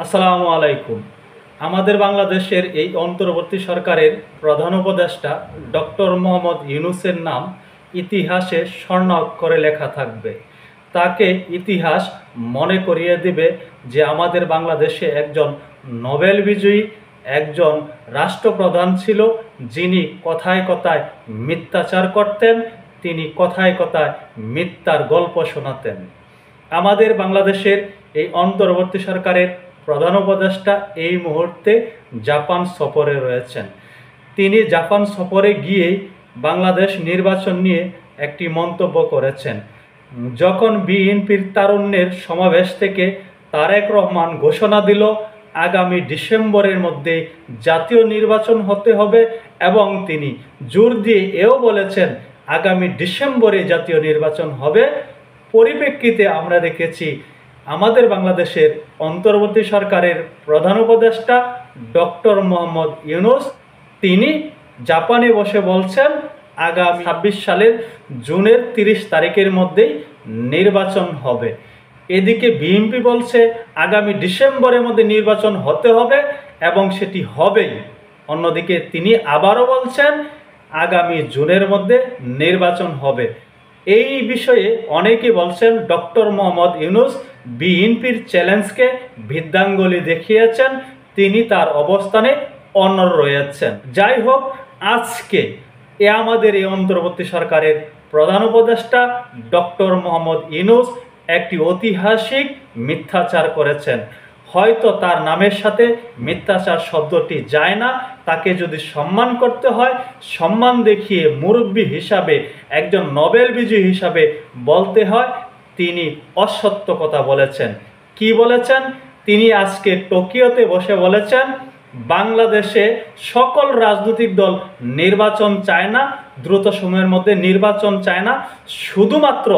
আসসালামু আলাইকুম। আমাদের বাংলাদেশের এই অন্তর্বর্তী সরকারের প্রধান উপদেষ্টা ডক্টর মোহাম্মদ ইউনূসের নাম ইতিহাসে স্বর্ণাক্ষরে লেখা থাকবে। তাকে ইতিহাস মনে করিয়ে দিবে যে আমাদের বাংলাদেশে একজন নোবেল বিজয়ী, একজন রাষ্ট্রপ্রধান ছিল, যিনি কথায় কথায় মিথ্যাচার করতেন, তিনি কথায় কথায় মিথ্যার গল্প শোনাতেন। আমাদের বাংলাদেশের এই অন্তর্বর্তী সরকারের প্রধান উপদেষ্টা এই মুহূর্তে জাপান সফরে রয়েছেন। তিনি জাপান সফরে গিয়েই বাংলাদেশ নির্বাচন নিয়ে একটি মন্তব্য করেছেন। যখন বিএনপির তারুণ্যের সমাবেশ থেকে তারেক রহমান ঘোষণা দিল আগামী ডিসেম্বরের মধ্যে জাতীয় নির্বাচন হতে হবে, এবং তিনি জোর দিয়ে এও বলেছেন আগামী ডিসেম্বরে জাতীয় নির্বাচন হবে, পরিপ্রেক্ষিতে আমরা দেখেছি আমাদের বাংলাদেশের অন্তর্বর্তী সরকারের প্রধান উপদেষ্টা ডক্টর মোহাম্মদ ইউনূস তিনি জাপানে বসে বলছেন আগামী ২৬ সালের জুনের ৩০ তারিখের মধ্যেই নির্বাচন হবে। এদিকে বিএনপি বলছে আগামী ডিসেম্বরের মধ্যে নির্বাচন হতে হবে এবং সেটি হবেই। অন্যদিকে তিনি আবারও বলছেন আগামী জুনের মধ্যে নির্বাচন হবে। এই বিষয়ে অনেকে বলছেন ডক্টর মোহাম্মদ ইউনূস বিএনপির চ্যালেঞ্জকে বৃদ্ধাঙ্গুলি দেখিয়েছেন, তিনি তার অবস্থানে অনড় রয়েছেন। যাই হোক, আজকে আমাদের এই অন্তর্বর্তী সরকারের প্রধান উপদেষ্টা ডক্টর মোহাম্মদ ইউনূস একটি ঐতিহাসিক মিথ্যাচার করেছেন। হয়তো তার নামের সাথে মিথ্যাচার শব্দটি যায় না, তাকে যদি সম্মান করতে হয় সম্মান দেখিয়ে মুরব্বী হিসাবে, একজন নোবেল বিজয়ী হিসাবে বলতে হয় তিনি অসত্য কথা বলেছেন। কি বলেছেন? তিনি আজকে টোকিওতে বসে বলেছেন বাংলাদেশে সকল রাজনৈতিক দল নির্বাচন চায় না, দ্রুত সময়ের মধ্যে নির্বাচন চায় না, শুধুমাত্র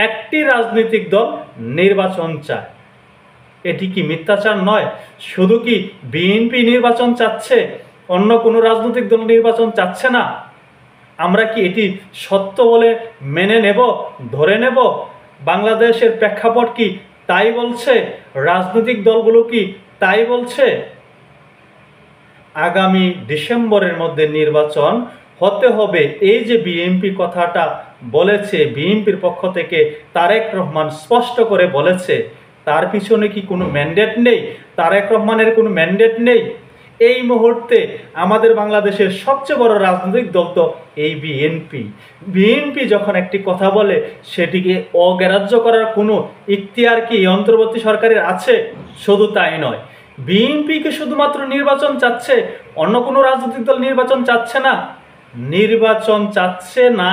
একটি রাজনৈতিক দল নির্বাচন চায়। এটি কি মিথ্যাচার নয়? শুধু কি বিএনপি নির্বাচন চাচ্ছে, অন্য কোনো রাজনৈতিক দল নির্বাচন চাচ্ছে না? আমরা কি এটি সত্য বলে মেনে নেব, ধরে নেব? বাংলাদেশের প্রেক্ষাপট কি তাই বলছে? রাজনৈতিক দলগুলো কি তাই বলছে? আগামী ডিসেম্বরের মধ্যে নির্বাচন হতে হবে, এই যে বিএনপি কথাটা বলেছে, বিএনপির পক্ষ থেকে তারেক রহমান স্পষ্ট করে বলেছে, তার পিছনে কি কোনো ম্যান্ডেট নেই? তারেক রহমানের কোনো ম্যান্ডেট নেই? এই মুহূর্তে আমাদের বাংলাদেশের সবচেয়ে বড় রাজনৈতিক দল তো এই বিএনপি। বিএনপি যখন একটি কথা বলে সেটিকে অগ্রাহ্য করার কোনো ইখতিয়ার কি অন্তর্বর্তী সরকারের আছে? শুধু তাই নয়, বিএনপি কি শুধুমাত্র নির্বাচন চাচ্ছে, অন্য কোনো রাজনৈতিক দল নির্বাচন চাচ্ছে না? নির্বাচন চাচ্ছে না,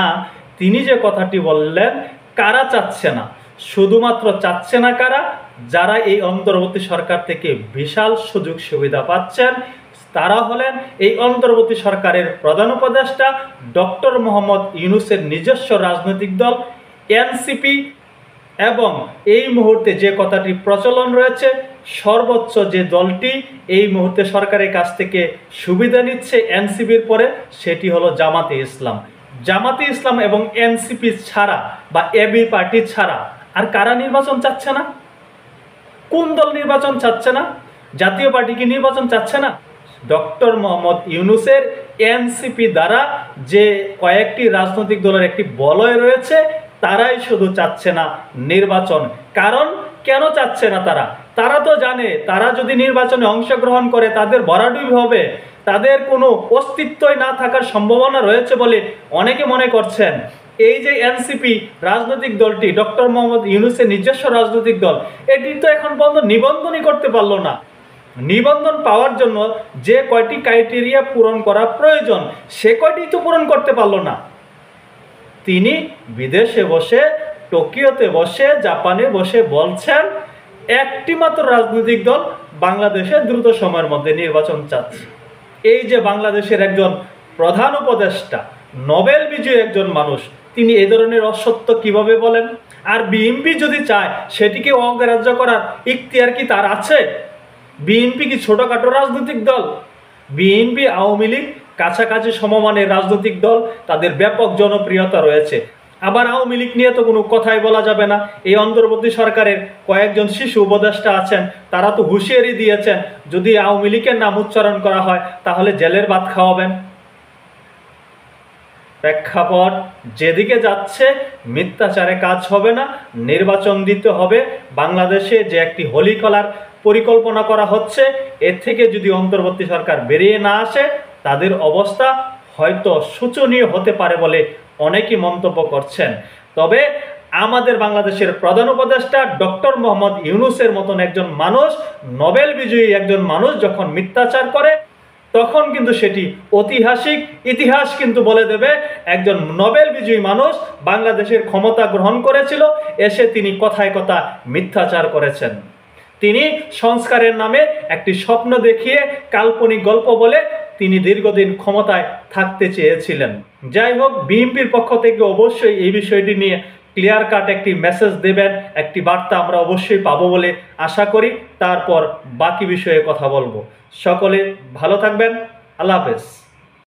তিনি যে কথাটি বললেন, কারা চাচ্ছে না? শুধুমাত্র চাচ্ছে না কারা? যারা এই অন্তর্বর্তী সরকার থেকে বিশাল সুযোগ সুবিধা পাচ্ছেন, তারা হলেন এই অন্তর্বর্তী সরকারের প্রধান উপদেষ্টা ডক্টর মোহাম্মদ ইউনূসের নিজস্ব রাজনৈতিক দল এনসিপি, এবং এই মুহূর্তে যে কথাটি প্রচলন রয়েছে, সর্বোচ্চ যে দলটি এই মুহূর্তে সরকারের কাছ থেকে সুবিধা নিচ্ছে এনসিপির পরে, সেটি হলো জামাতে ইসলাম। জামাতে ইসলাম এবং এনসিপি ছাড়া বা এবি পার্টি ছাড়া আর কারা নির্বাচন চাচ্ছে না? কোন দল নির্বাচন চাচ্ছে না? জাতীয় পার্টি কি নির্বাচন চাচ্ছে না? ডক্টর মোহাম্মদ ইউনূসের এনসিপি দ্বারা যে কয়েকটি রাজনৈতিক দলের একটি বলয় রয়েছে, তারাই শুধু চাচ্ছে না নির্বাচন। কারণ কেন চাচ্ছে না তারা? তারা তো জানে তারা যদি নির্বাচনে অংশগ্রহণ করে তাদের ভরাডুবি হবে, তাদের কোনো অস্তিত্বই না থাকার সম্ভাবনা রয়েছে বলে অনেকে মনে করছেন। এই যে এনসিপি রাজনৈতিক দলটি ডক্টর মোহাম্মদ ইউনূসের নিজস্ব রাজনৈতিক দল, এটি তো এখন পর্যন্ত নিবন্ধনই করতে পারলো না। নিবন্ধন পাওয়ার জন্য যে কয়টি ক্রাইটেরিয়া পূরণ করা প্রয়োজন সে কয়টি তো পূরণ করতে পারলো না। তিনি বিদেশে বসে, টোকিওতে বসে, জাপানে বসে বলছেন একটি মাত্র রাজনৈতিক দল বাংলাদেশে দ্রুত সময়ের মধ্যে নির্বাচন চাচ্ছে। এই যে বাংলাদেশের একজন প্রধান উপদেষ্টা, নোবেল বিজয়ী একজন মানুষ, তিনি এই ধরনের অসত্য কিভাবে বলেন? আর বিএনপি যদি চায় সেটিকে অগ্রাহ্য করার ইখতিয়ার কি তার আছে? বিএনপি কি ছোটখাটো রাজনৈতিক দল? বিএনপি আওয়ামী লীগ কাছাকাছি সমমানের রাজনৈতিক দল, তাদের ব্যাপক জনপ্রিয়তা রয়েছে। আবার আওয়ামী লীগ নিয়ে তো কোনো কথাই বলা যাবে না। এই অন্তর্বর্তী সরকারের কয়েকজন শিশু উপদেষ্টা আছেন, তারা তো হুঁশিয়ারি দিয়েছেন যদি আওয়ামী লীগের নাম উচ্চারণ করা হয় তাহলে জেলের ভাত খাওয়াবেন। প্রেক্ষাপট যেদিকে যাচ্ছে, মিথ্যাচারে কাজ হবে না, নির্বাচন দিতে হবে। বাংলাদেশে যে একটি হোলি কলার পরিকল্পনা করা হচ্ছে, এর থেকে যদি অন্তর্বর্তী সরকার বেরিয়ে না আসে, তাদের অবস্থা হয়তো শোচনীয় হতে পারে বলে অনেকেই মন্তব্য করছেন। তবে আমাদের বাংলাদেশের প্রধান উপদেষ্টা ডক্টর মোহাম্মদ ইউনূসের মতন একজন মানুষ, নোবেল বিজয়ী একজন মানুষ যখন মিথ্যাচার করে, তখন কিন্তু সেটি ঐতিহাসিক, ইতিহাস কিন্তু বলে দেবে একজন নোবেল বিজয়ী মানুষ বাংলাদেশের ক্ষমতা গ্রহণ করেছিল, এসে তিনি কথায় কথা মিথ্যাচার করেছেন। তিনি সংস্কারের নামে একটি স্বপ্ন দেখিয়ে কাল্পনিক গল্প বলে তিনি দীর্ঘদিন ক্ষমতায় থাকতে চেয়েছিলেন। যাই হোক, বিএনপির পক্ষ থেকে অবশ্যই এই বিষয়টি নিয়ে ক্লিয়ার কাট একটি মেসেজ দেবেন, একটি বার্তা আমরা অবশ্যই পাবো বলে আশা করি। তারপর বাকি বিষয়ে কথা বলবো। সকলে ভালো থাকবেন। আল্লাহ হাফেজ।